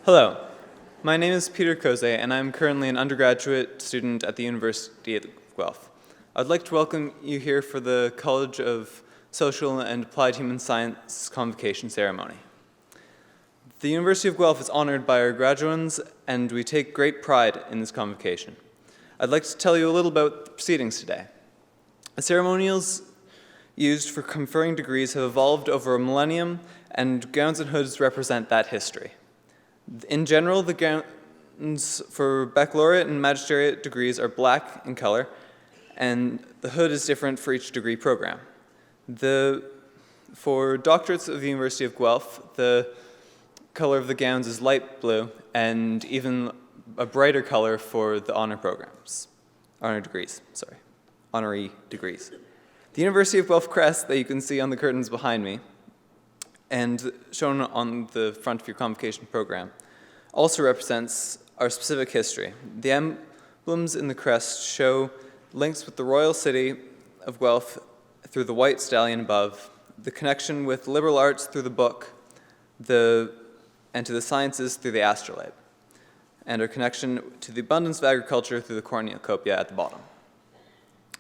Hello, my name is Peter Koze, and I'm currently an undergraduate student at the University of Guelph. I'd like to welcome you here for the College of Social and Applied Human Science convocation ceremony. The University of Guelph is honored by our graduands, and we take great pride in this convocation. I'd like to tell you a little about the proceedings today. The ceremonials used for conferring degrees have evolved over a millennium, and gowns and hoods represent that history. In general, the gowns for baccalaureate and magisteriate degrees are black in color, and the hood is different for each degree program. For doctorates of the University of Guelph, the color of the gowns is light blue, and even a brighter color for the honorary degrees. The University of Guelph crest that you can see on the curtains behind me, and shown on the front of your convocation program, also represents our specific history. The emblems in the crest show links with the royal city of Guelph through the white stallion above, the connection with liberal arts through the book, and to the sciences through the astrolabe, and our connection to the abundance of agriculture through the cornucopia at the bottom.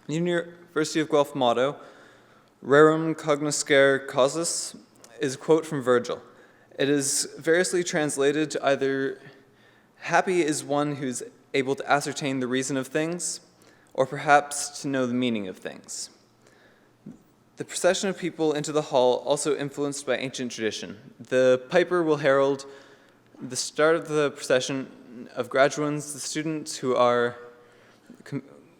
The University of Guelph motto, Rerum cognoscere causis, is a quote from Virgil. It is variously translated to either happy is one who's able to ascertain the reason of things, or perhaps to know the meaning of things. The procession of people into the hall also influenced by ancient tradition. The piper will herald the start of the procession of graduands, the students who are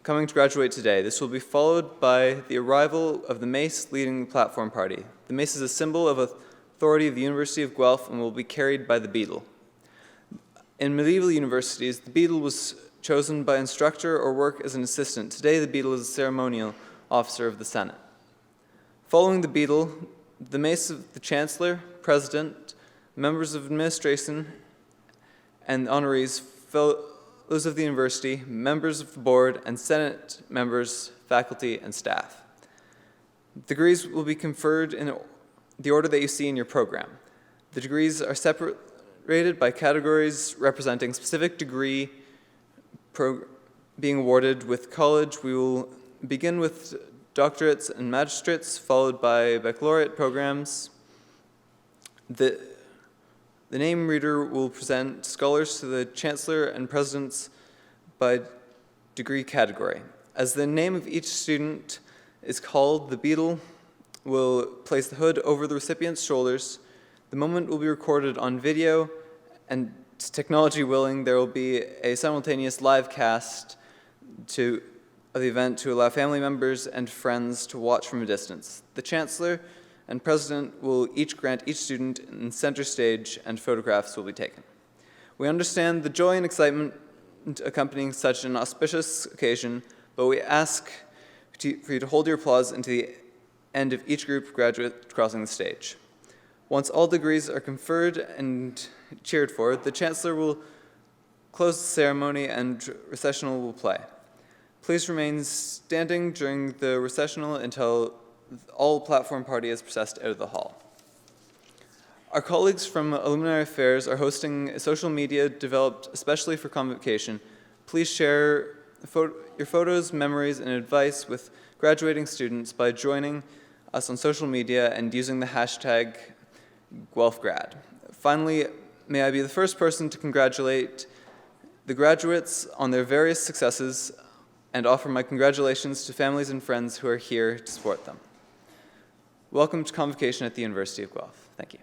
coming to graduate today. This will be followed by the arrival of the mace leading the platform party. The mace is a symbol of authority of the University of Guelph and will be carried by the beadle. In medieval universities, the beadle was chosen by instructor or work as an assistant. Today, the beadle is a ceremonial officer of the Senate. Following the beadle, the mace of the chancellor, president, members of administration, and honorees, fellows of the university, members of the board, and Senate members, faculty, and staff. Degrees will be conferred in the order that you see in your program. The degrees are separated by categories representing specific degree being awarded. With college, we will begin with doctorates and magistrates, followed by baccalaureate programs. The name reader will present scholars to the chancellor and presidents by degree category. As the name of each student is called, the beadle will place the hood over the recipient's shoulders. The moment will be recorded on video, and technology willing, there will be a simultaneous live cast of the event to allow family members and friends to watch from a distance. The chancellor and president will each grant each student in center stage, and photographs will be taken. We understand the joy and excitement accompanying such an auspicious occasion, but we ask for you to hold your applause until the end of each group graduate crossing the stage. Once all degrees are conferred and cheered for, the chancellor will close the ceremony and recessional will play. Please remain standing during the recessional until all platform party is processed out of the hall. Our colleagues from Alumni Affairs are hosting a social media developed especially for convocation. Please share your photos, memories, and advice with graduating students by joining us on social media and using the hashtag GuelphGrad. Finally, may I be the first person to congratulate the graduates on their various successes and offer my congratulations to families and friends who are here to support them. Welcome to convocation at the University of Guelph. Thank you.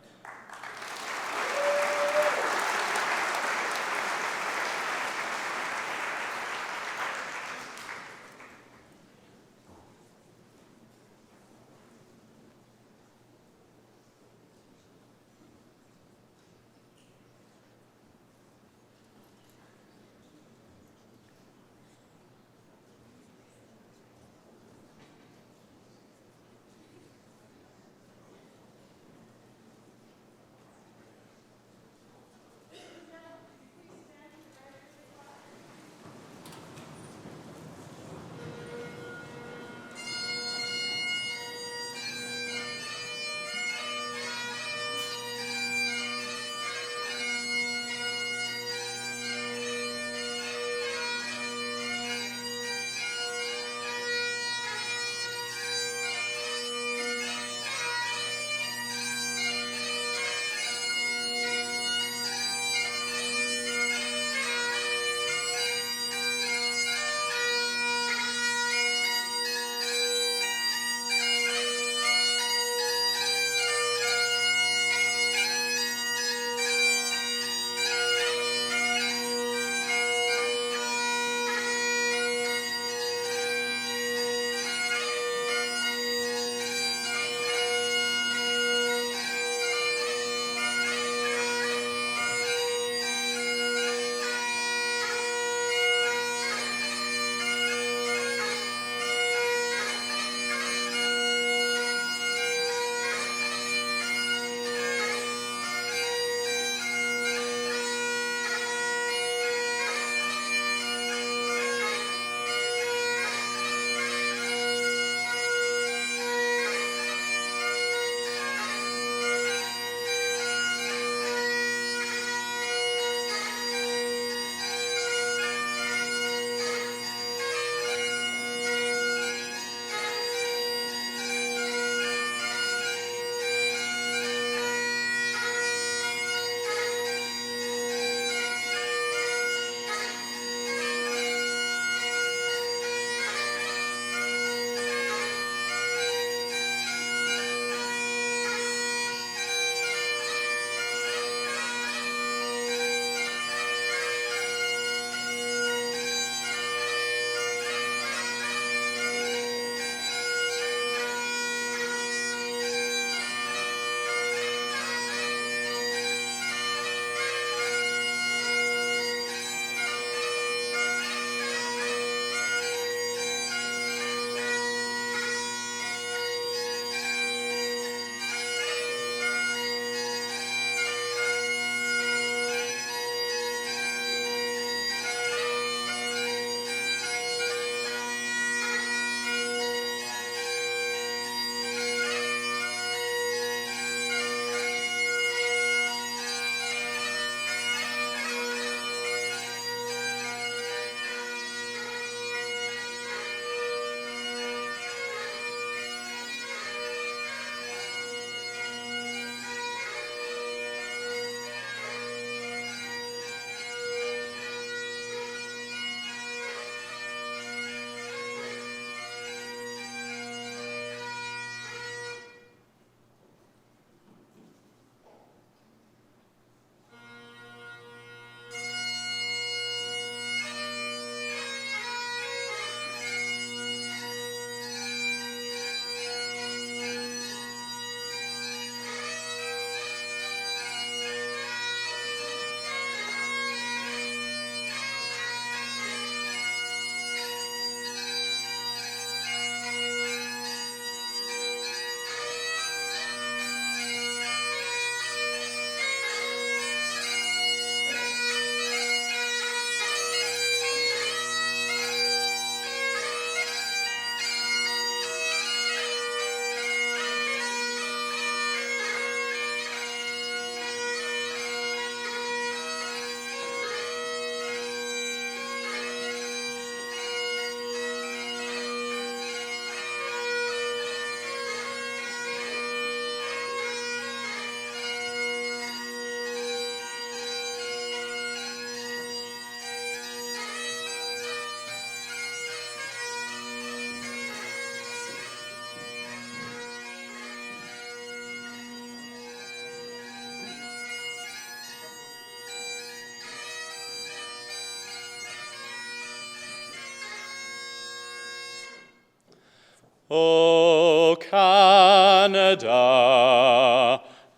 O Canada,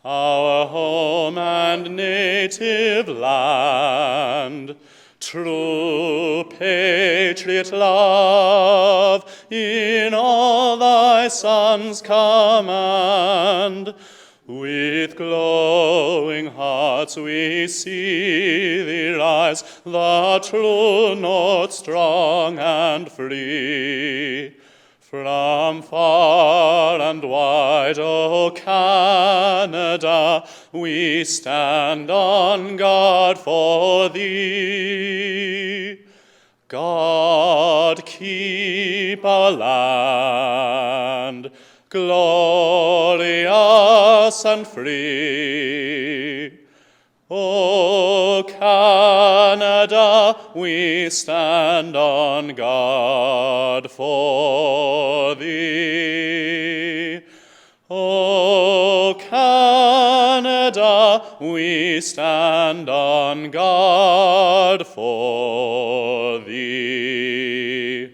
our home and native land, true patriot love in all thy sons command. With glowing hearts we see thee rise, the true north strong and free. From far and wide, O Canada, we stand on guard for thee. God keep our land glorious and free. O Canada, we stand on guard for thee. O Canada, we stand on guard for thee.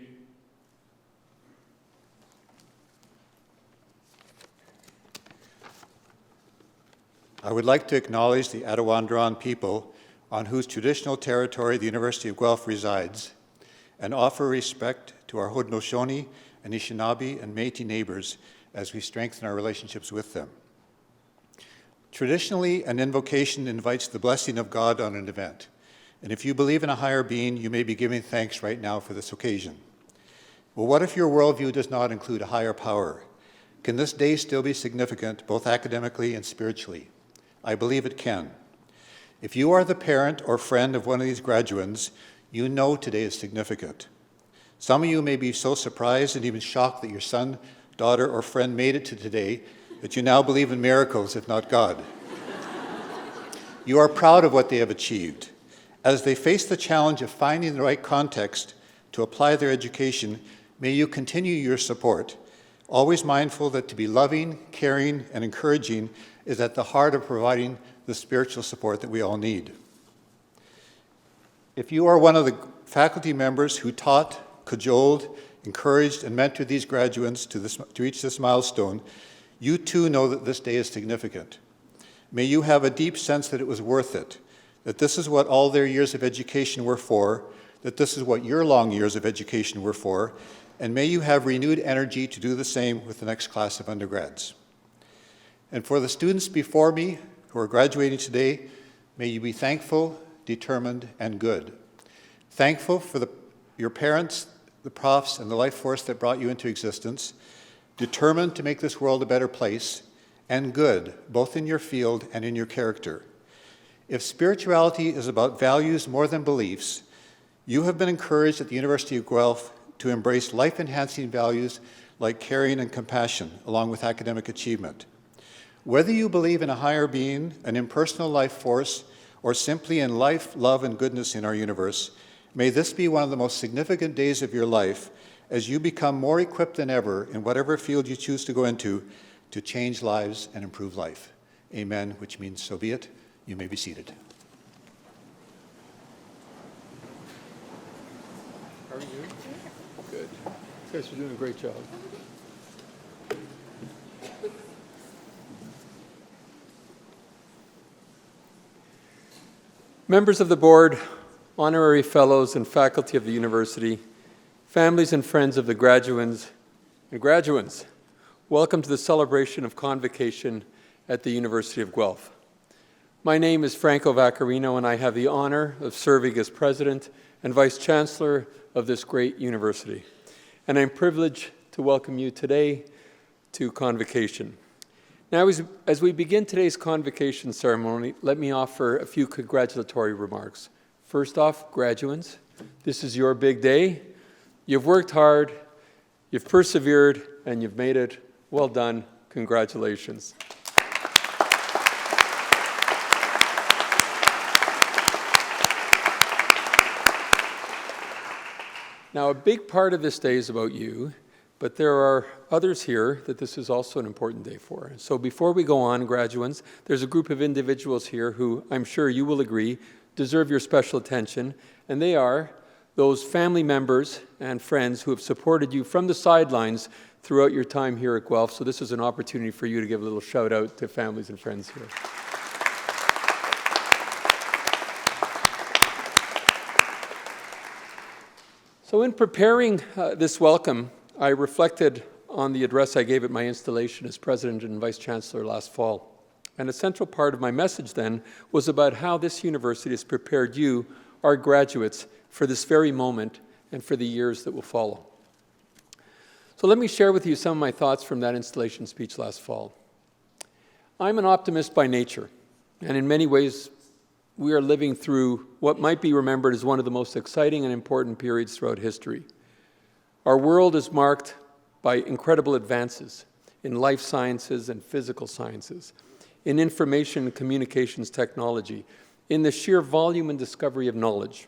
I would like to acknowledge the Attawandaron people on whose traditional territory the University of Guelph resides, and offer respect to our Haudenosaunee, Anishinaabe, and Métis neighbors as we strengthen our relationships with them. Traditionally, an invocation invites the blessing of God on an event, and if you believe in a higher being, you may be giving thanks right now for this occasion. Well, what if your worldview does not include a higher power? Can this day still be significant, both academically and spiritually? I believe it can. If you are the parent or friend of one of these graduands, you know today is significant. Some of you may be so surprised and even shocked that your son, daughter, or friend made it to today that you now believe in miracles, if not God. You are proud of what they have achieved. As they face the challenge of finding the right context to apply their education, may you continue your support, always mindful that to be loving, caring, and encouraging is at the heart of providing the spiritual support that we all need. If you are one of the faculty members who taught, cajoled, encouraged, and mentored these graduates to reach this milestone, you too know that this day is significant. May you have a deep sense that it was worth it, that this is what all their years of education were for, that this is what your long years of education were for, and may you have renewed energy to do the same with the next class of undergrads. And for the students before me who are graduating today, may you be thankful, determined, and good. Thankful for your parents, the profs, and the life force that brought you into existence, determined to make this world a better place, and good, both in your field and in your character. If spirituality is about values more than beliefs, you have been encouraged at the University of Guelph to embrace life-enhancing values like caring and compassion, along with academic achievement. Whether you believe in a higher being, an impersonal life force, or simply in life, love, and goodness in our universe, may this be one of the most significant days of your life as you become more equipped than ever in whatever field you choose to go into to change lives and improve life. Amen, which means so be it. You may be seated. How are you? Good. You guys are doing a great job. Members of the board, honorary fellows and faculty of the university, families and friends of the graduands and graduands, welcome to the celebration of convocation at the University of Guelph. My name is Franco Vaccarino, and I have the honor of serving as president and vice chancellor of this great university. And I'm privileged to welcome you today to convocation. Now, as we begin today's convocation ceremony, let me offer a few congratulatory remarks. First off, graduands, this is your big day. You've worked hard, you've persevered, and you've made it. Well done. Congratulations. Now, a big part of this day is about you, but there are others here that this is also an important day for. So before we go on, graduands, there's a group of individuals here who I'm sure you will agree deserve your special attention, and they are those family members and friends who have supported you from the sidelines throughout your time here at Guelph. So this is an opportunity for you to give a little shout out to families and friends here. So in preparing this welcome, I reflected on the address I gave at my installation as President and Vice Chancellor last fall. And a central part of my message then was about how this university has prepared you, our graduates, for this very moment and for the years that will follow. So let me share with you some of my thoughts from that installation speech last fall. I'm an optimist by nature, and in many ways, we are living through what might be remembered as one of the most exciting and important periods throughout history. Our world is marked by incredible advances in life sciences and physical sciences, in information and communications technology, in the sheer volume and discovery of knowledge.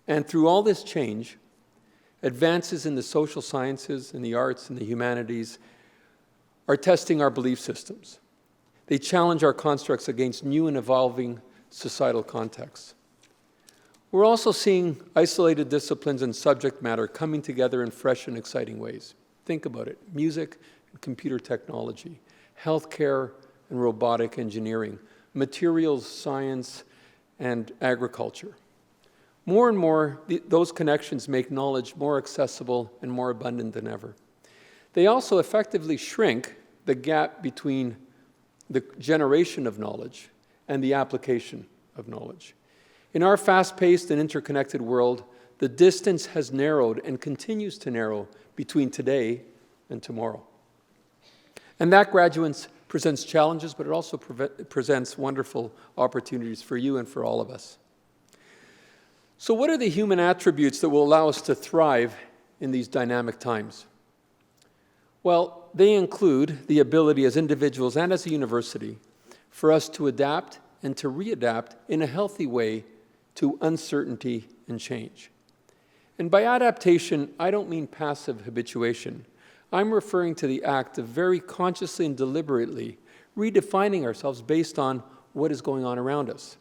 And through all this change, advances in the social sciences, in the arts, and the humanities are testing our belief systems. They challenge our constructs against new and evolving societal contexts. We're also seeing isolated disciplines and subject matter coming together in fresh and exciting ways. Think about it: music and computer technology, healthcare and robotic engineering, materials science and agriculture. More and more, those connections make knowledge more accessible and more abundant than ever. They also effectively shrink the gap between the generation of knowledge and the application of knowledge. In our fast-paced and interconnected world, the distance has narrowed and continues to narrow between today and tomorrow. And that, graduates, presents challenges, but it also presents wonderful opportunities for you and for all of us. So what are the human attributes that will allow us to thrive in these dynamic times? Well, they include the ability as individuals and as a university for us to adapt and to readapt in a healthy way to uncertainty and change. And by adaptation, I don't mean passive habituation. I'm referring to the act of very consciously and deliberately redefining ourselves based on what is going on around us.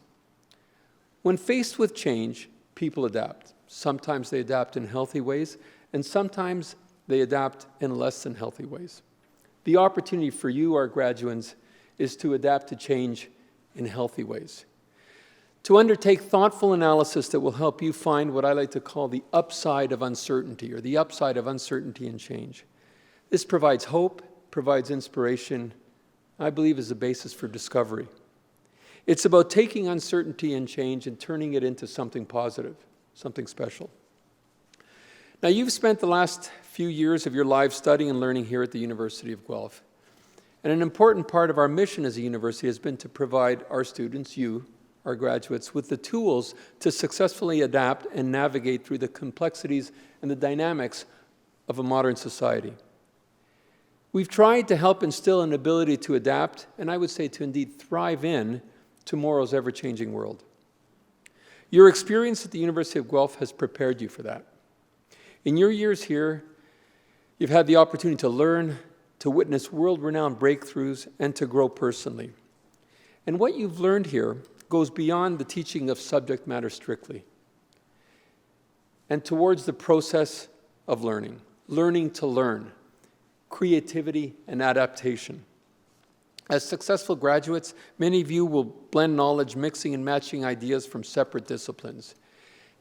When faced with change, people adapt. Sometimes they adapt in healthy ways, and sometimes they adapt in less than healthy ways. The opportunity for you, our graduates, is to adapt to change in healthy ways. To undertake thoughtful analysis that will help you find what I like to call the upside of uncertainty, or the upside of uncertainty and change. This provides hope, provides inspiration, I believe is a basis for discovery. It's about taking uncertainty and change and turning it into something positive, something special. Now, you've spent the last few years of your lives studying and learning here at the University of Guelph. And an important part of our mission as a university has been to provide our students, you, our graduates, with the tools to successfully adapt and navigate through the complexities and the dynamics of a modern society. We've tried to help instill an ability to adapt, and I would say to indeed thrive in tomorrow's ever-changing world. Your experience at the University of Guelph has prepared you for that. In your years here, you've had the opportunity to learn, to witness world-renowned breakthroughs, and to grow personally. And what you've learned here goes beyond the teaching of subject matter strictly and towards the process of learning, learning to learn, creativity, and adaptation. As successful graduates, many of you will blend knowledge, mixing and matching ideas from separate disciplines.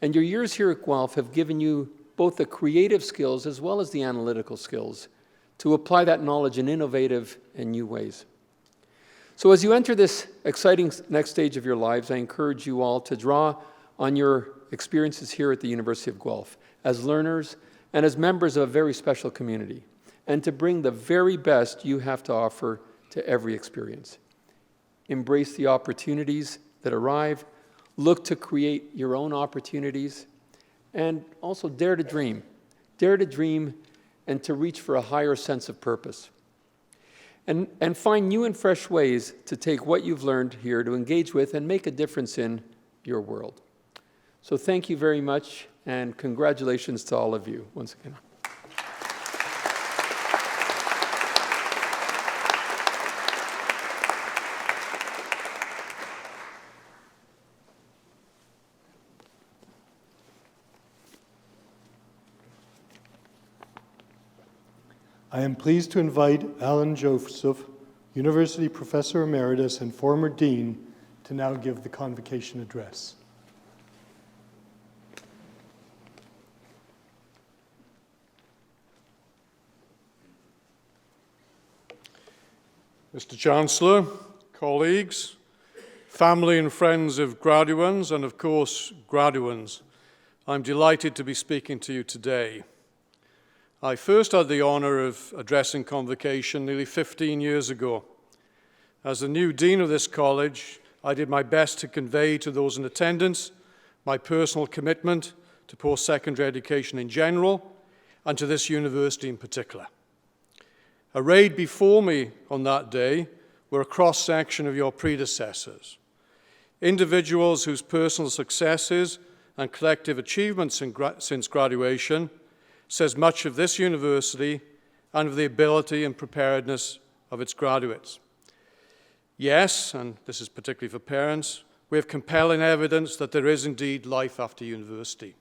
And your years here at Guelph have given you both the creative skills as well as the analytical skills to apply that knowledge in innovative and new ways. So as you enter this exciting next stage of your lives, I encourage you all to draw on your experiences here at the University of Guelph as learners and as members of a very special community, and to bring the very best you have to offer to every experience. Embrace the opportunities that arrive, look to create your own opportunities, and also dare to dream. Dare to dream and to reach for a higher sense of purpose. And find new and fresh ways to take what you've learned here to engage with and make a difference in your world. So thank you very much, and congratulations to all of you once again. I am pleased to invite Alan Joseph, University Professor Emeritus and former Dean, to now give the convocation address. Mr. Chancellor, colleagues, family and friends of graduands, and of course, graduands, I'm delighted to be speaking to you today. I first had the honour of addressing convocation nearly 15 years ago. As the new dean of this college, I did my best to convey to those in attendance my personal commitment to post-secondary education in general and to this university in particular. Arrayed before me on that day were a cross-section of your predecessors, individuals whose personal successes and collective achievements since graduation says much of this university and of the ability and preparedness of its graduates. Yes, and this is particularly for parents, we have compelling evidence that there is indeed life after university.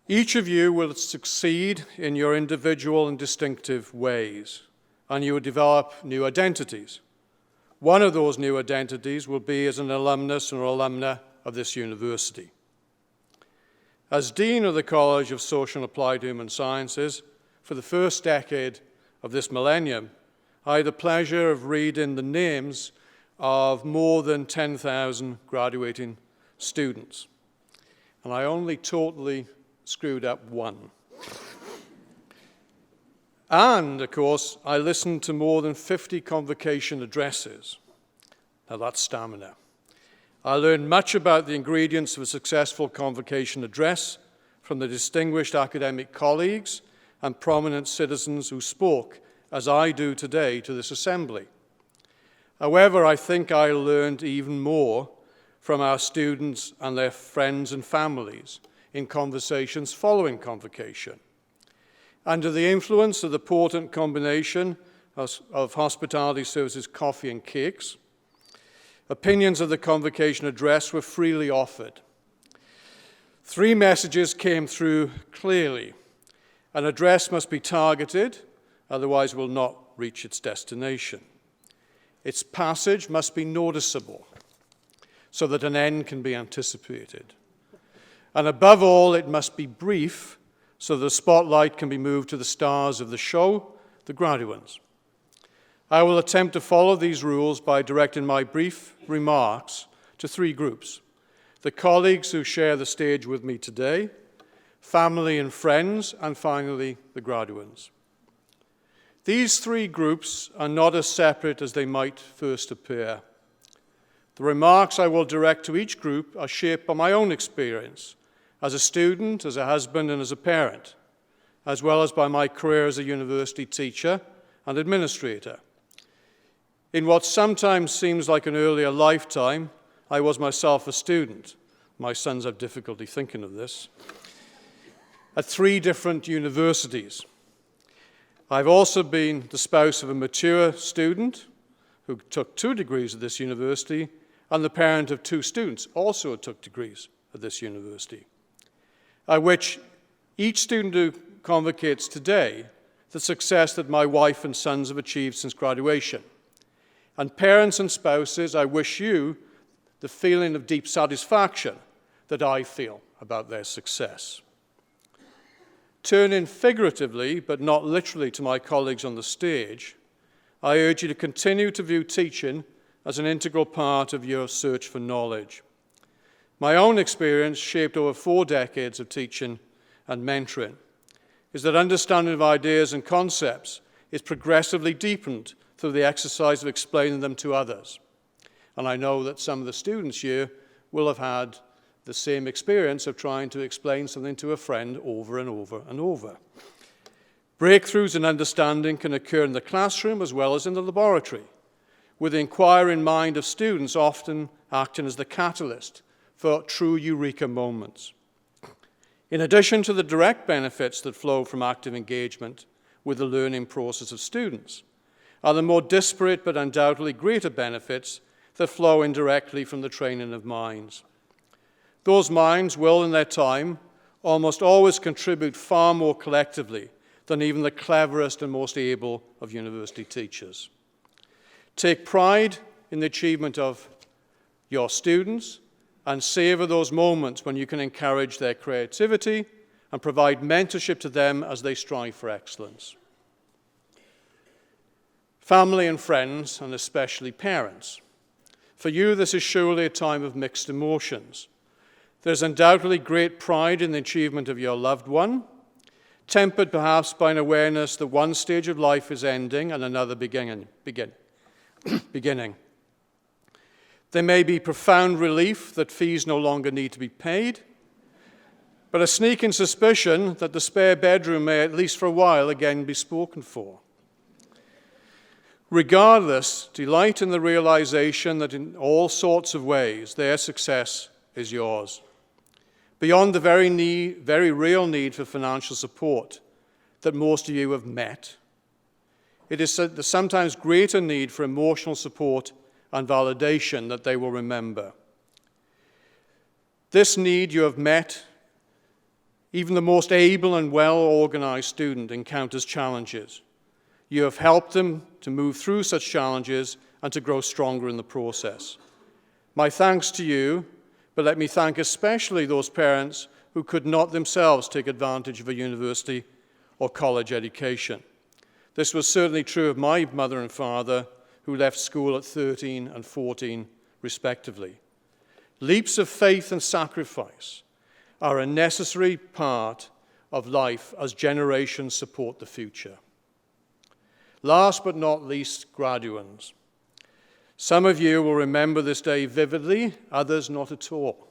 Each of you will succeed in your individual and distinctive ways, and you will develop new identities. One of those new identities will be as an alumnus or alumna of this university. As Dean of the College of Social and Applied Human Sciences, for the first decade of this millennium, I had the pleasure of reading the names of more than 10,000 graduating students, and I only totally screwed up one. And, of course, I listened to more than 50 convocation addresses. Now that's stamina. I learned much about the ingredients of a successful convocation address from the distinguished academic colleagues and prominent citizens who spoke, as I do today, to this assembly. However, I think I learned even more from our students and their friends and families in conversations following convocation. Under the influence of the potent combination of hospitality services, coffee and cakes, opinions of the convocation address were freely offered. 3 messages came through clearly. An address must be targeted, otherwise will not reach its destination. Its passage must be noticeable, so that an end can be anticipated. And above all, it must be brief, so the spotlight can be moved to the stars of the show, the graduands. I will attempt to follow these rules by directing my brief remarks to 3 groups: the colleagues who share the stage with me today, family and friends, and finally, the graduands. These 3 groups are not as separate as they might first appear. The remarks I will direct to each group are shaped by my own experience as a student, as a husband, and as a parent, as well as by my career as a university teacher and administrator. In what sometimes seems like an earlier lifetime, I was myself a student. My sons have difficulty thinking of this. At 3 different universities. I've also been the spouse of a mature student who took 2 degrees at this university, and the parent of 2 students also took degrees at this university. I wish each student who convocates today the success that my wife and sons have achieved since graduation. And parents and spouses, I wish you the feeling of deep satisfaction that I feel about their success. Turning figuratively, but not literally, to my colleagues on the stage, I urge you to continue to view teaching as an integral part of your search for knowledge. My own experience, shaped over 4 decades of teaching and mentoring, is that understanding of ideas and concepts is progressively deepened through the exercise of explaining them to others. And I know that some of the students here will have had the same experience of trying to explain something to a friend over and over and over. Breakthroughs in understanding can occur in the classroom as well as in the laboratory, with the inquiring mind of students often acting as the catalyst for true eureka moments. In addition to the direct benefits that flow from active engagement with the learning process of students, are the more disparate but undoubtedly greater benefits that flow indirectly from the training of minds. Those minds will, in their time, almost always contribute far more collectively than even the cleverest and most able of university teachers. Take pride in the achievement of your students and savor those moments when you can encourage their creativity and provide mentorship to them as they strive for excellence. Family and friends, and especially parents. For you, this is surely a time of mixed emotions. There's undoubtedly great pride in the achievement of your loved one, tempered perhaps by an awareness that one stage of life is ending and another beginning. There may be profound relief that fees no longer need to be paid, but a sneaking suspicion that the spare bedroom may, at least for a while, again be spoken for. Regardless, delight in the realization that in all sorts of ways their success is yours. Beyond the very real need for financial support that most of you have met, it is the sometimes greater need for emotional support and validation that they will remember. This need you have met. Even the most able and well-organized student encounters challenges. You have helped them to move through such challenges and to grow stronger in the process. My thanks to you, but let me thank especially those parents who could not themselves take advantage of a university or college education. This was certainly true of my mother and father, who left school at 13 and 14, respectively. Leaps of faith and sacrifice are a necessary part of life as generations support the future. Last but not least, graduands. Some of you will remember this day vividly, others not at all.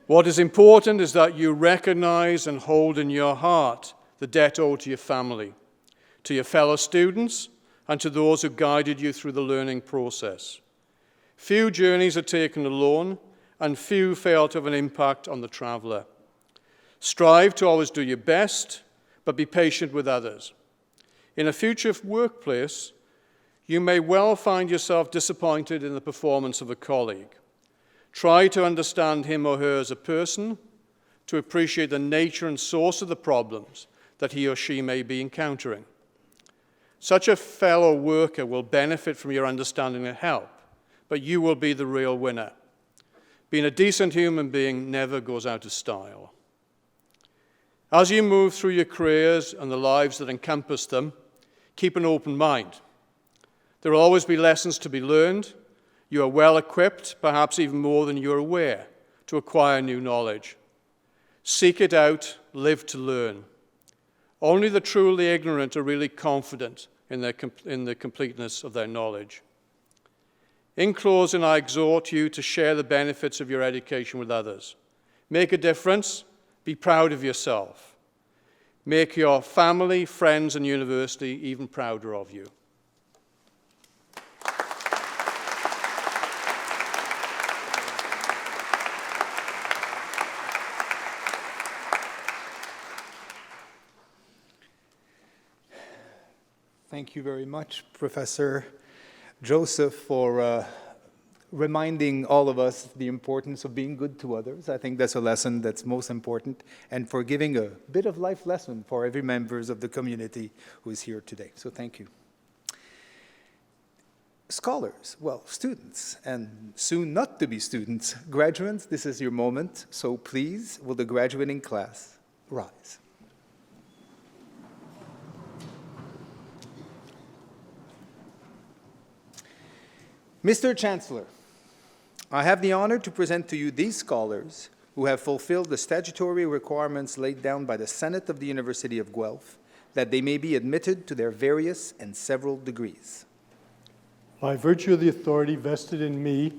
What is important is that you recognize and hold in your heart the debt owed to your family, to your fellow students, and to those who guided you through the learning process. Few journeys are taken alone, and few fail to have an impact on the traveler. Strive to always do your best, but be patient with others. In a future workplace, you may well find yourself disappointed in the performance of a colleague. Try to understand him or her as a person, to appreciate the nature and source of the problems that he or she may be encountering. Such a fellow worker will benefit from your understanding and help, but you will be the real winner. Being a decent human being never goes out of style. As you move through your careers and the lives that encompass them, keep an open mind. There will always be lessons to be learned. You are well equipped, perhaps even more than you're aware, to acquire new knowledge. Seek it out, live to learn. Only the truly ignorant are really confident in the completeness of their knowledge. In closing, I exhort you to share the benefits of your education with others. Make a difference. Be proud of yourself. Make your family, friends, and university even prouder of you. Thank you very much, Professor Joseph, for reminding all of us the importance of being good to others. I think that's a lesson that's most important, and for giving a bit of life lesson for every member of the community who is here today. So thank you. Scholars, well, students, and soon not to be students, graduates, this is your moment. So please, will the graduating class rise? Mr. Chancellor, I have the honor to present to you these scholars who have fulfilled the statutory requirements laid down by the Senate of the University of Guelph, that they may be admitted to their various and several degrees. By virtue of the authority vested in me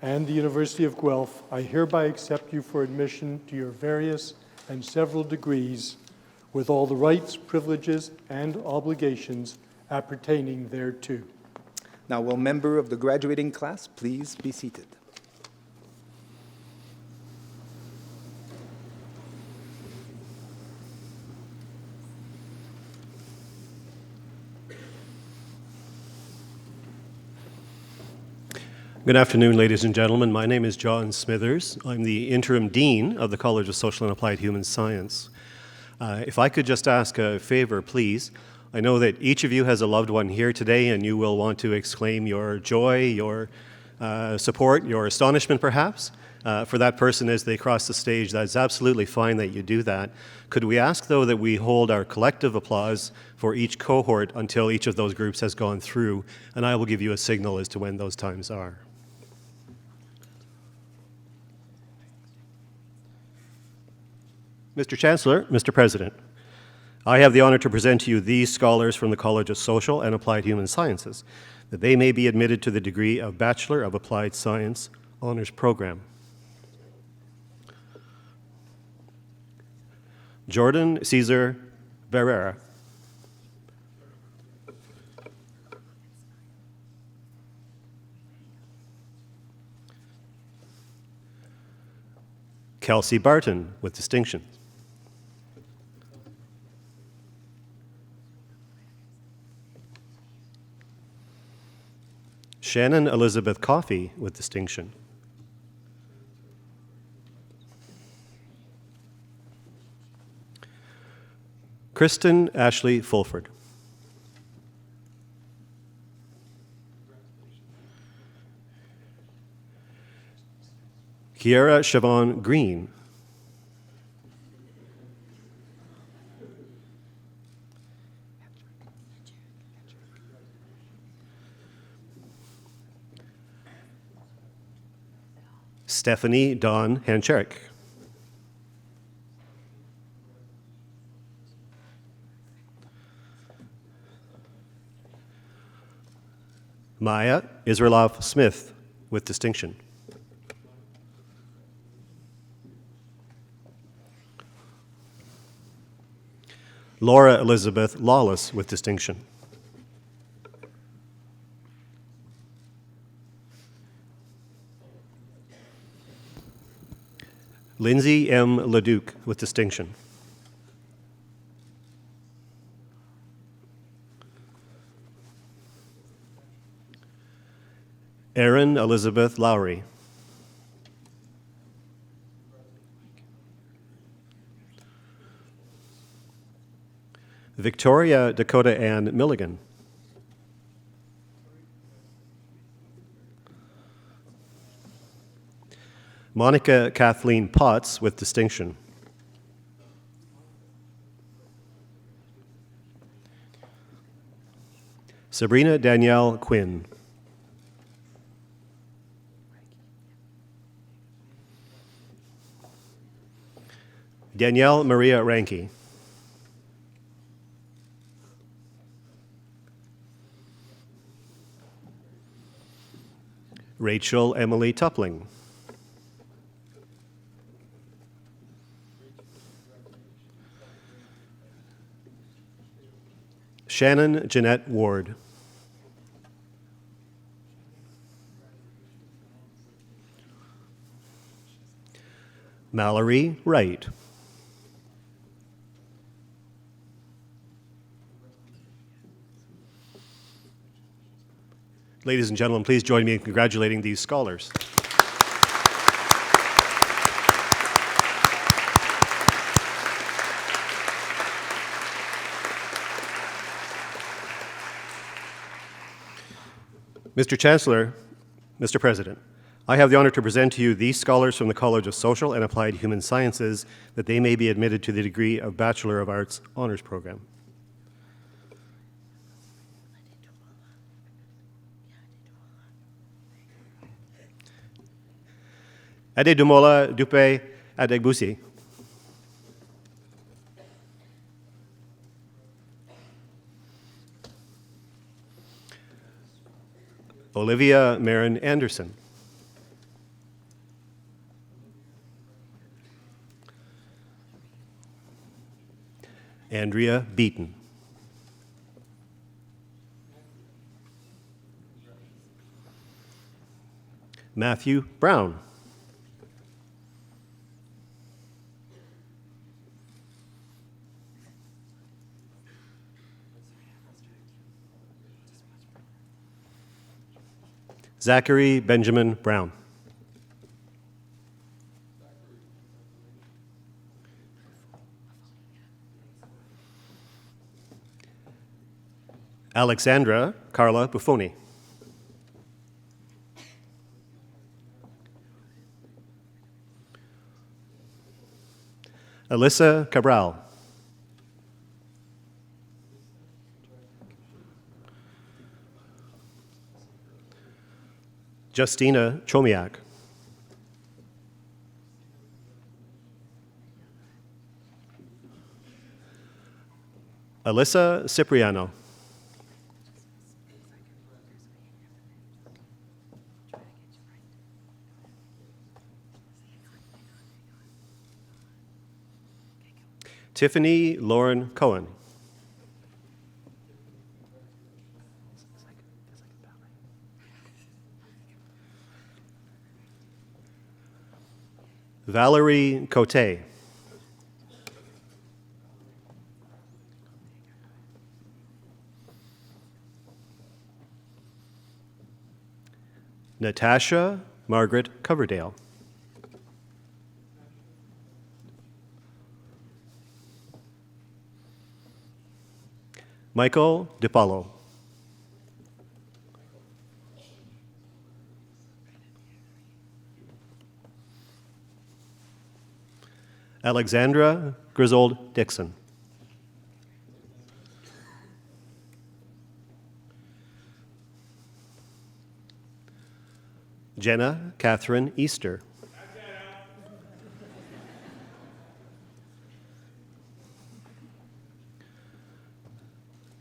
and the University of Guelph, I hereby accept you for admission to your various and several degrees with all the rights, privileges, and obligations appertaining thereto. Now, will member of the graduating class please be seated? Good afternoon, ladies and gentlemen. My name is John Smithers. I'm the interim dean of the College of Social and Applied Human Science. If I could just ask a favor, please. I know that each of you has a loved one here today, and you will want to exclaim your joy, your support, your astonishment, perhaps, for that person as they cross the stage. That's absolutely fine that you do that. Could we ask, though, that we hold our collective applause for each cohort until each of those groups has gone through, and I will give you a signal as to when those times are. Mr. Chancellor, Mr. President, I have the honor to present to you these scholars from the College of Social and Applied Human Sciences, that they may be admitted to the degree of Bachelor of Applied Science Honours Program. Jordan Cesar Barrera. Kelsey Barton, with distinction. Shannon Elizabeth Coffey, with distinction. Kristen Ashley Fulford. Kiera Siobhan Green. Stephanie Dawn Hancherek. Maya Israelov Smith, with distinction. Laura Elizabeth Lawless, with distinction. Lindsay M. Leduc, with distinction. Erin Elizabeth Lowry. Victoria Dakota Ann Milligan. Monica Kathleen Potts, with distinction. Sabrina Danielle Quinn. Danielle Maria Ranke. Rachel Emily Tupling. Shannon Jeanette Ward. Mallory Wright. Ladies and gentlemen, please join me in congratulating these scholars. Mr. Chancellor, Mr. President, I have the honor to present to you these scholars from the College of Social and Applied Human Sciences, that they may be admitted to the degree of Bachelor of Arts Honours Program. Adedumola Dupe Adegbusi. Olivia Marin Anderson. Andrea Beaton. Matthew Brown. Zachary Benjamin Brown. Alexandra Carla Buffoni. Alyssa Cabral. Justina Chomiak. Alyssa Cipriano. Tiffany Lauren Cohen. Valerie Cote. Natasha Margaret Coverdale. Michael DiPaolo. Alexandra Griswold Dixon. Jenna Catherine Easter.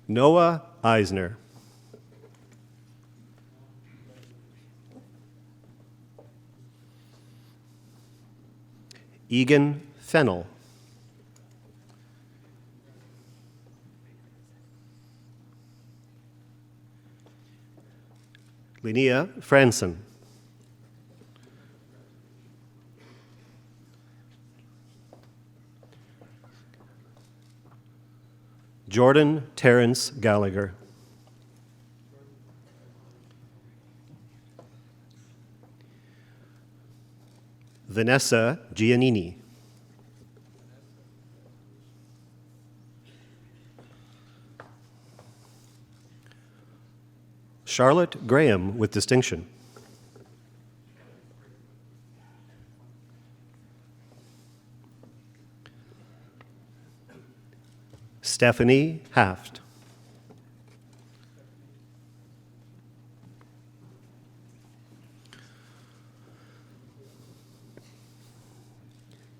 Noah Eisner. Egan Fennell. Linnea Franson. Jordan Terrence Gallagher. Vanessa Giannini. Charlotte Graham with distinction. Stephanie Haft.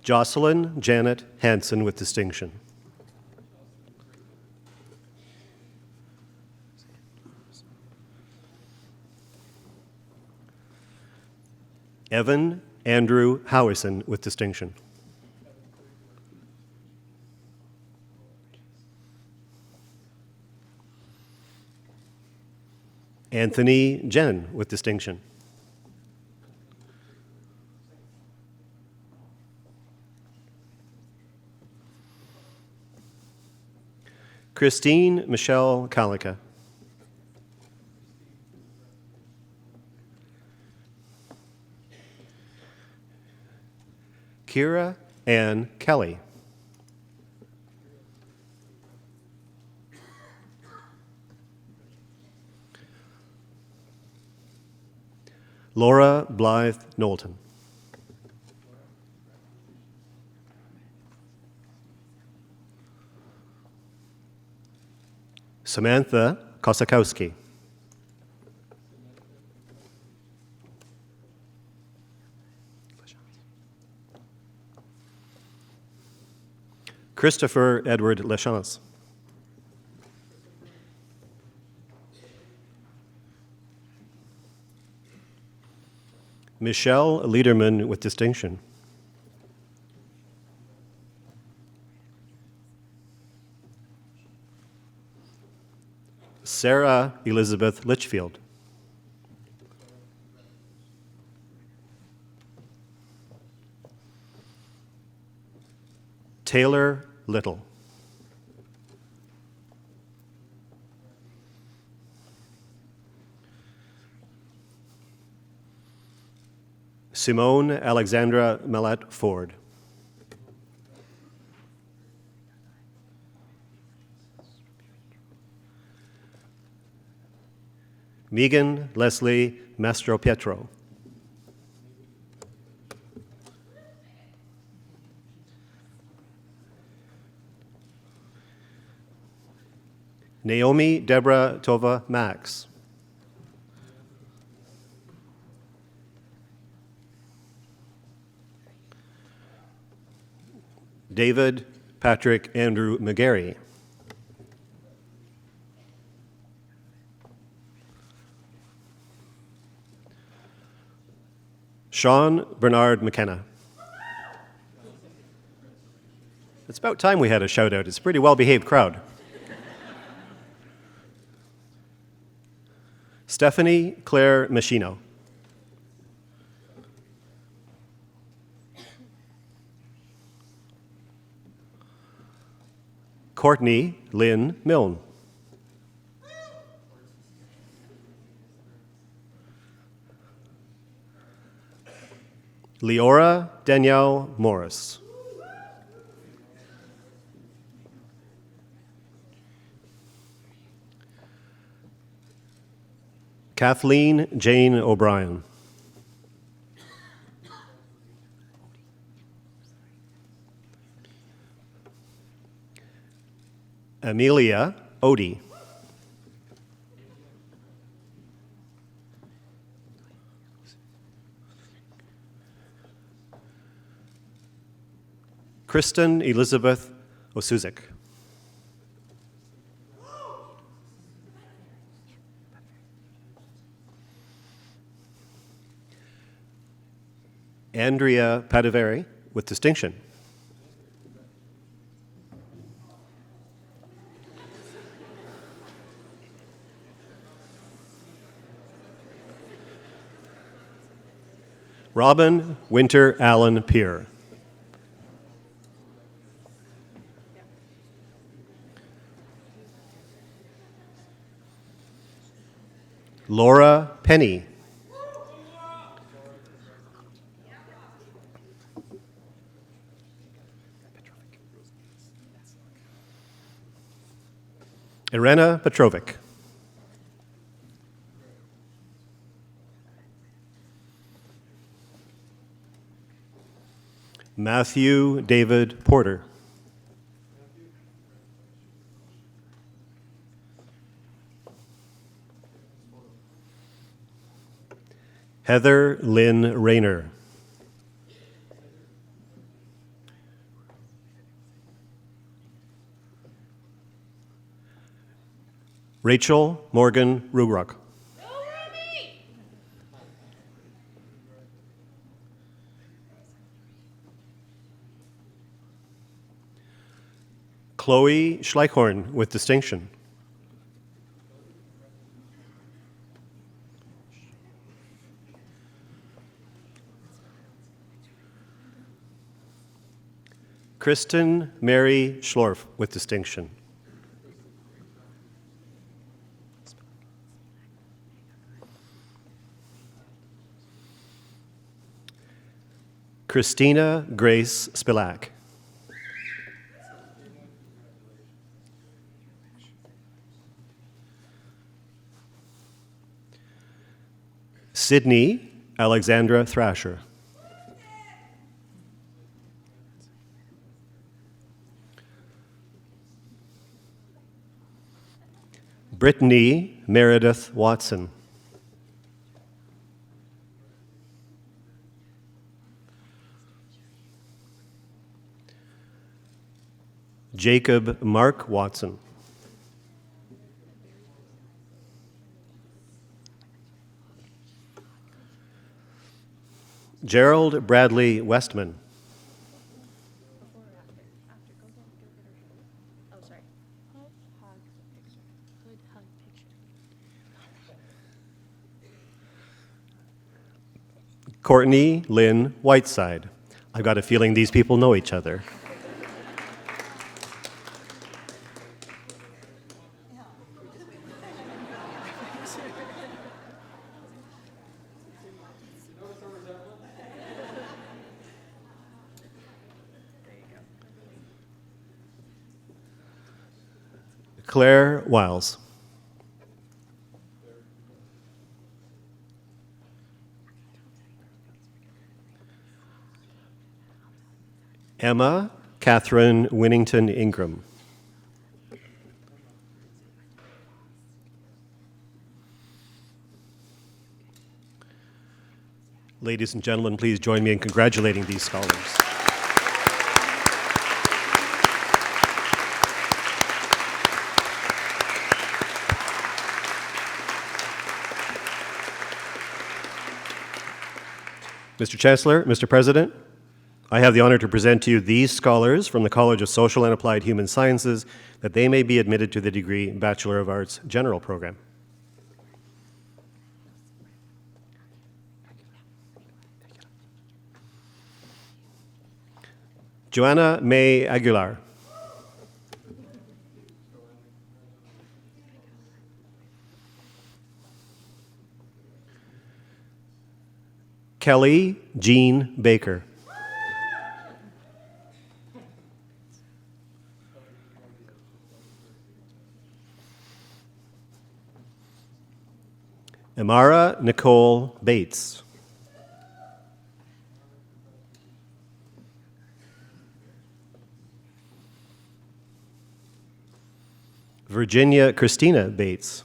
Jocelyn Janet Hansen with distinction. Evan Andrew Howison with distinction. Anthony Jen with distinction. Christine Michelle Calica. Kira Ann Kelly. Laura Blythe Knowlton. Samantha Kosakowski. Christopher Edward Lechance. Michelle Liederman with distinction. Sarah Elizabeth Litchfield. Taylor Little. Simone Alexandra Mallet Ford. Megan Leslie Mastro Pietro. Naomi Deborah Tova Max. David Patrick Andrew McGarry. Sean Bernard McKenna. It's about time we had a shout out. It's a pretty well-behaved crowd. Stephanie Claire Machino. Courtney Lynn Milne. Leora Danielle Morris. Kathleen Jane O'Brien. Amelia Odie. Kristen Elizabeth Osuzik. Andrea Padaveri with distinction. Robin Winter Allen Peer. Laura Penny. Irena Petrovic. Matthew David Porter. Heather Lynn Rayner. Rachel Morgan Rugrock. Chloe Schleichhorn with distinction. Kristen Mary Schlorf with distinction. Christina Grace Spilak. Sydney Alexandra Thrasher. Brittany Meredith Watson. Jacob Mark Watson. Gerald Bradley Westman. Courtney Lynn Whiteside. I've got a feeling these people know each other. Claire Wiles. Emma Catherine Winnington Ingram. Ladies and gentlemen, please join me in congratulating these scholars. Mr. Chancellor, Mr. President, I have the honor to present to you these scholars from the College of Social and Applied Human Sciences that they may be admitted to the degree Bachelor of Arts General Program. Joanna May Aguilar. Kelly Jean Baker. Amara Nicole Bates. Virginia Christina Bates.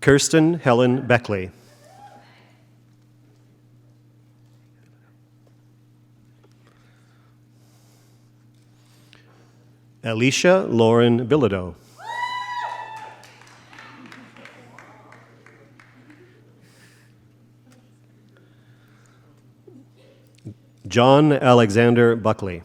Kirsten Helen Beckley. Alicia Lauren Bilodeau. John Alexander Buckley.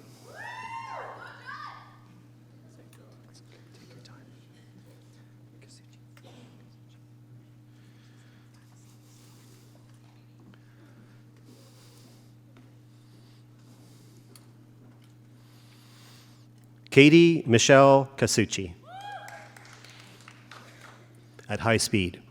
Katie Michelle Casucci. At high speed.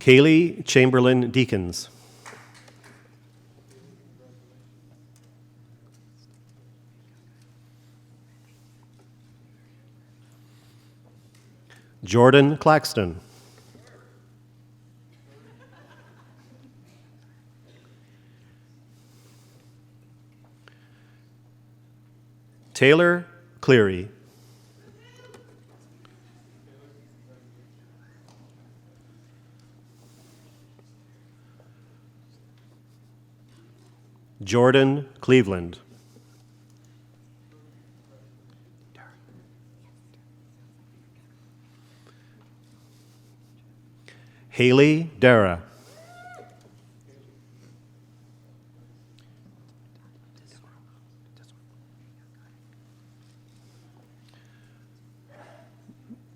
Kaylee Chamberlain Deacons. Jordan Claxton. Taylor Cleary. Jordan Cleveland. Haley Dara.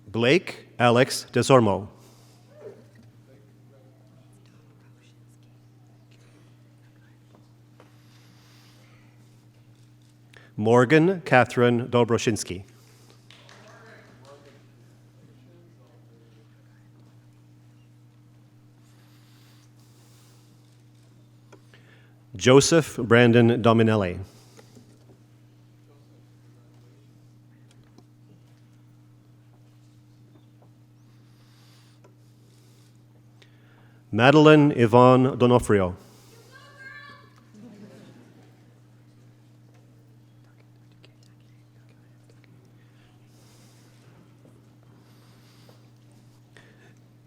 Blake Alex Desormeaux. Morgan Catherine Dobroshinsky. Joseph Brandon Dominelli. Madeline Yvonne Donofrio.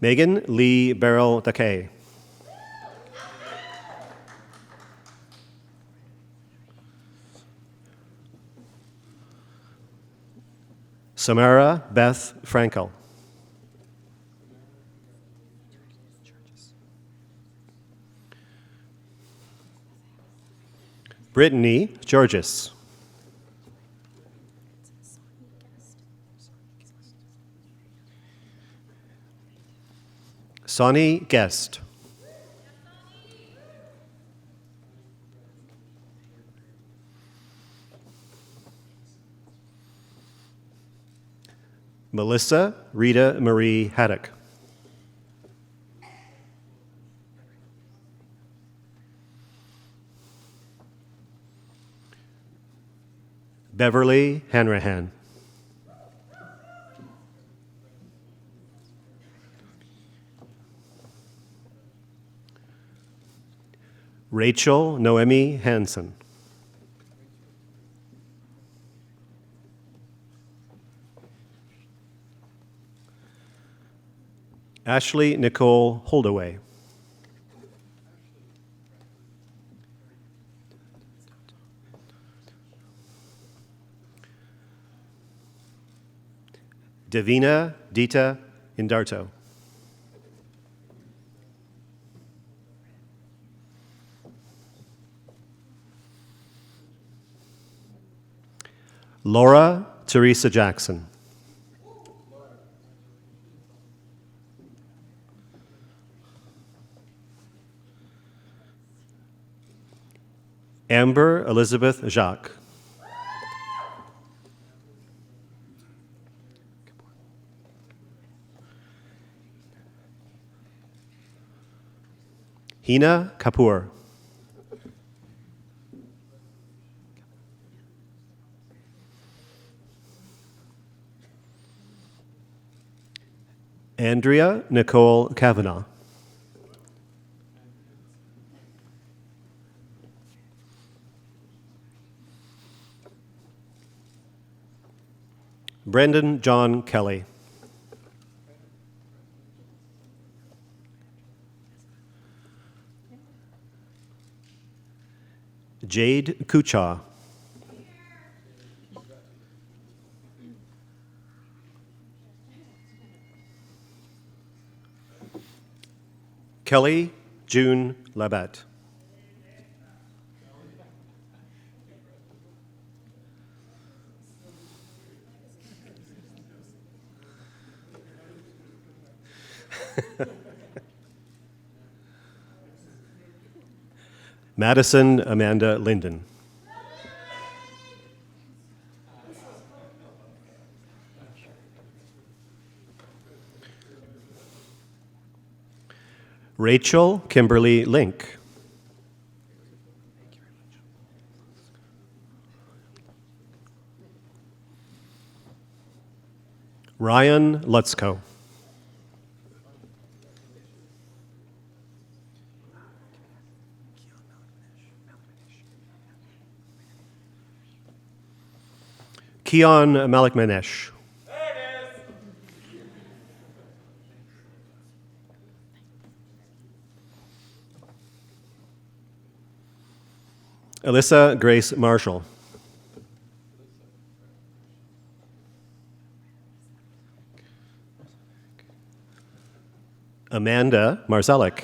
Megan Lee Beryl Takei. Samara Beth Frankel. Brittany Georges. Sonny Guest. Melissa Rita Marie Haddock. Beverly Hanrahan. Rachel Noemi Hansen. Ashley Nicole Holdaway. Davina Dita Indarto. Laura Teresa Jackson. Amber Elizabeth Jacques. Hina Kapoor. Andrea Nicole Kavanaugh. Brendan John Kelly. Jade Kucha. Kelly June Labatt. Madison Amanda Linden. Rachel Kimberly Link. Ryan Lutzko. Keon Malikmanesh. Alyssa Grace Marshall. Amanda Marzelek.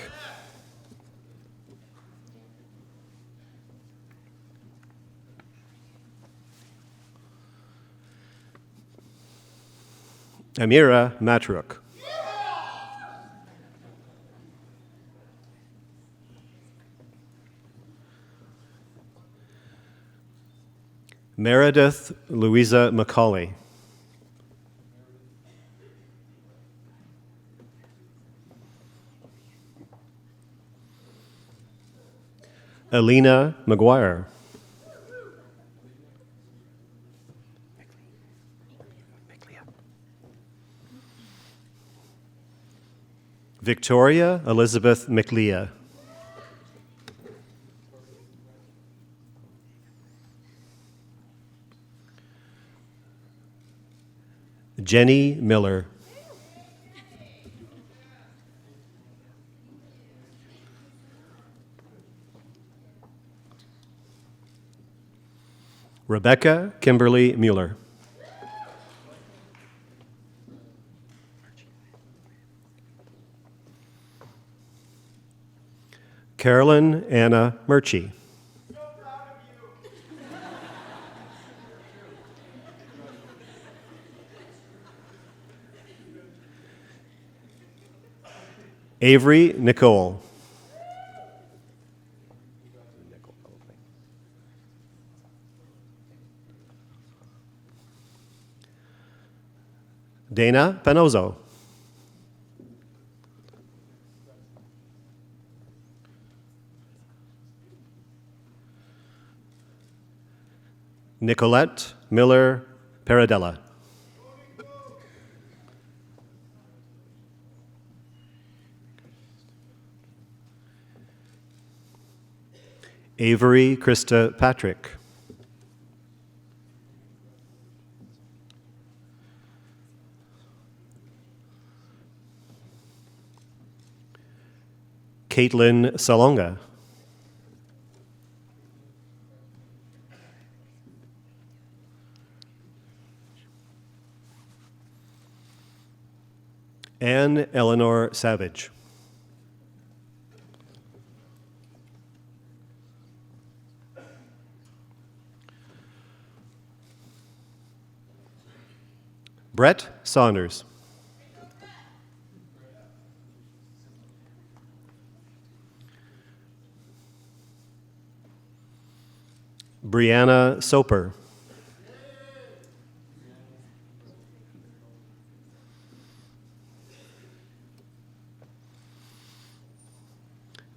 Amira Matruk. Meredith Louisa McCauley. Alina McGuire. Victoria Elizabeth McLeah. Jenny Miller. Rebecca Kimberly Mueller. Carolyn Anna Murchie. Avery Nicole. Dana Penozo. Nicolette Miller Paradella. Avery Krista Patrick. Caitlin Salonga. Anne Eleanor Savage. Brett Saunders. Brianna Soper.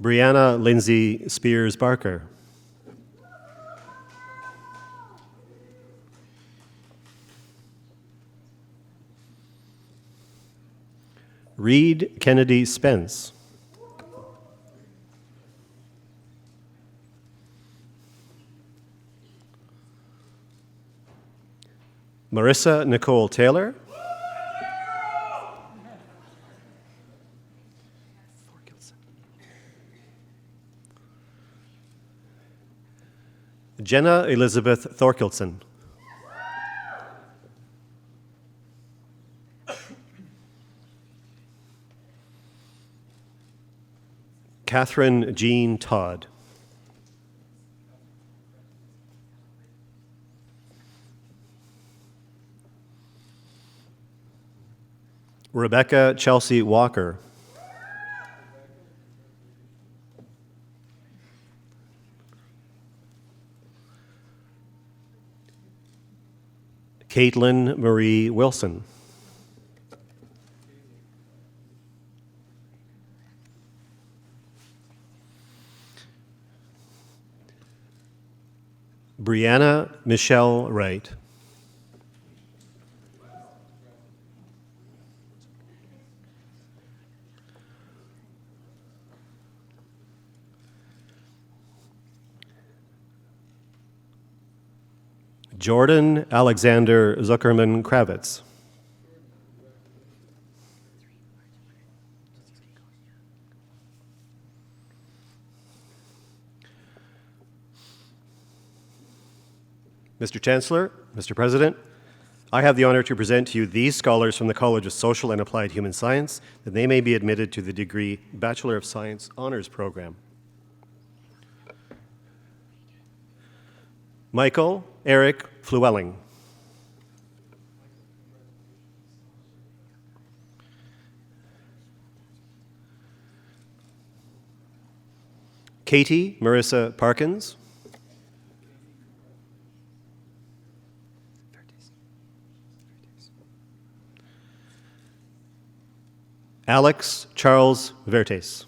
Brianna Lindsay Spears Barker. Reed Kennedy Spence. Marissa Nicole Taylor. Jenna Elizabeth Thorkildson. Catherine Jean Todd. Rebecca Chelsea Walker. Caitlin Marie Wilson. Brianna Michelle Wright. Jordan Alexander Zuckerman Kravitz. Mr. Chancellor, Mr. President, I have the honor to present to you these scholars from the College of Social and Applied Human Science, that they may be admitted to the degree Bachelor of Science Honors Program. Michael Eric Flewelling. Katie Marissa Parkins. Alex Charles Vertes.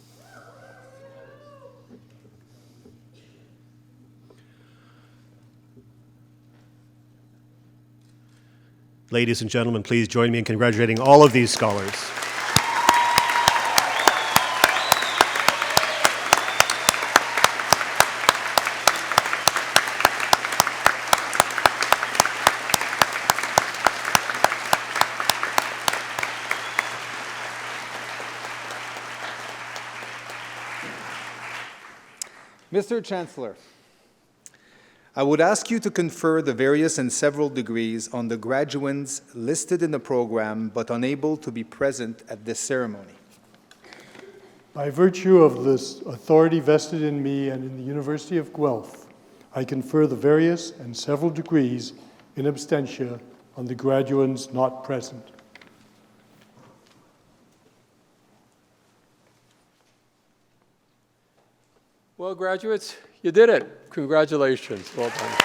Ladies and gentlemen, please join me in congratulating all of these scholars. Mr. Chancellor, I would ask you to confer the various and several degrees on the graduands listed in the program but unable to be present at this ceremony. By virtue of this authority vested in me and in the University of Guelph, I confer the various and several degrees in absentia on the graduands not present. Well, graduates, you did it. Congratulations. Well done.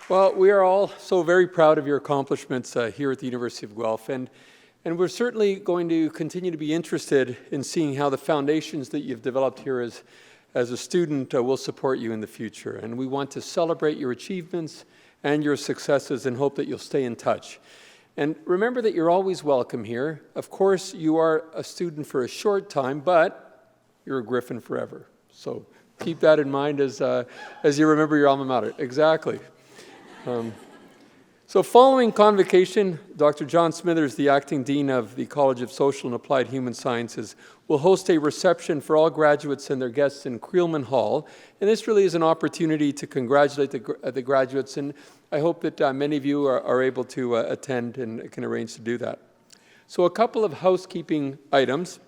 Well, we are all so very proud of your accomplishments here at the University of Guelph, and we're certainly going to continue to be interested in seeing how the foundations that you've developed here as a student will support you in the future. And we want to celebrate your achievements and your successes and hope that you'll stay in touch. And remember that you're always welcome here. Of course, you are a student for a short time, but you're a Griffin forever. So keep that in mind as you remember your alma mater. Exactly. So following convocation, Dr. John Smithers, the acting dean of the College of Social and Applied Human Sciences, will host a reception for all graduates and their guests in Creelman Hall. And this really is an opportunity to congratulate the graduates, and I hope that many of you are able to attend and can arrange to do that. So a couple of housekeeping items.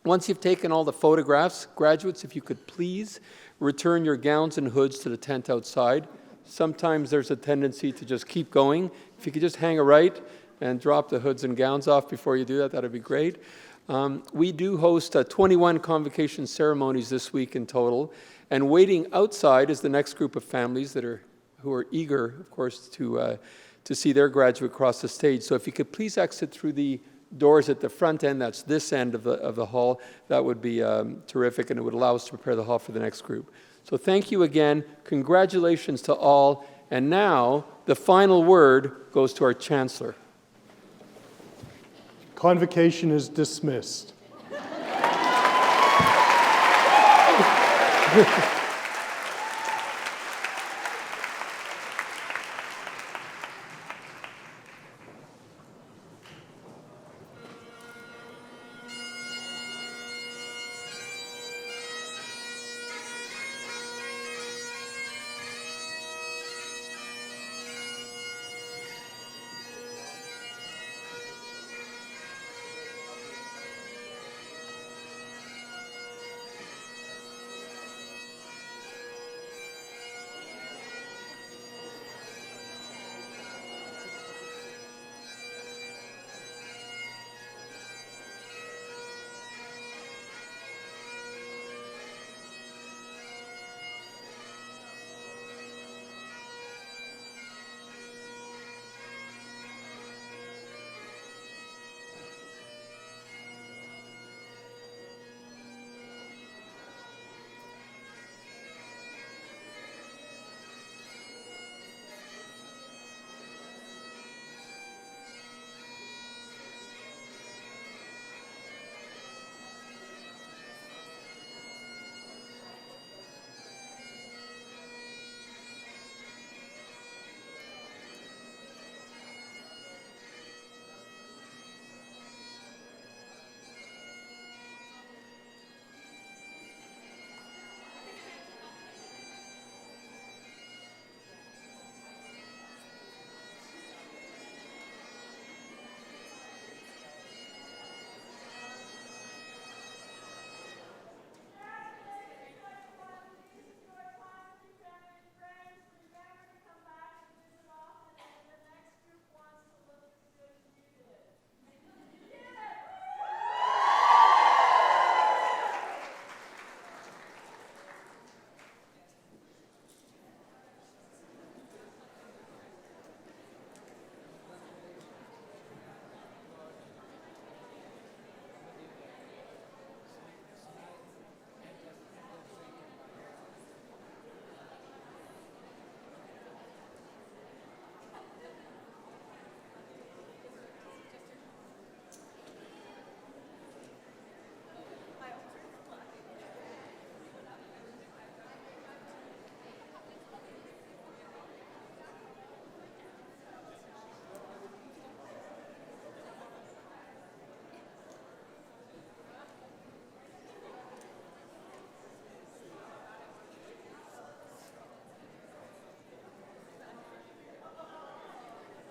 Once you've taken all the photographs, graduates, if you could please return your gowns and hoods to the tent outside. Sometimes there's a tendency to just keep going. If you could just hang a right and drop the hoods and gowns off before you do that, that'd be great. We do host 21 convocation ceremonies this week in total, and waiting outside is the next group of families who are eager, of course, to see their graduate cross the stage. So if you could please exit through the doors at the front end, that's this end of the hall, that would be terrific, and it would allow us to prepare the hall for the next group. So thank you again. Congratulations to all. And now the final word goes to our Chancellor. Convocation is dismissed.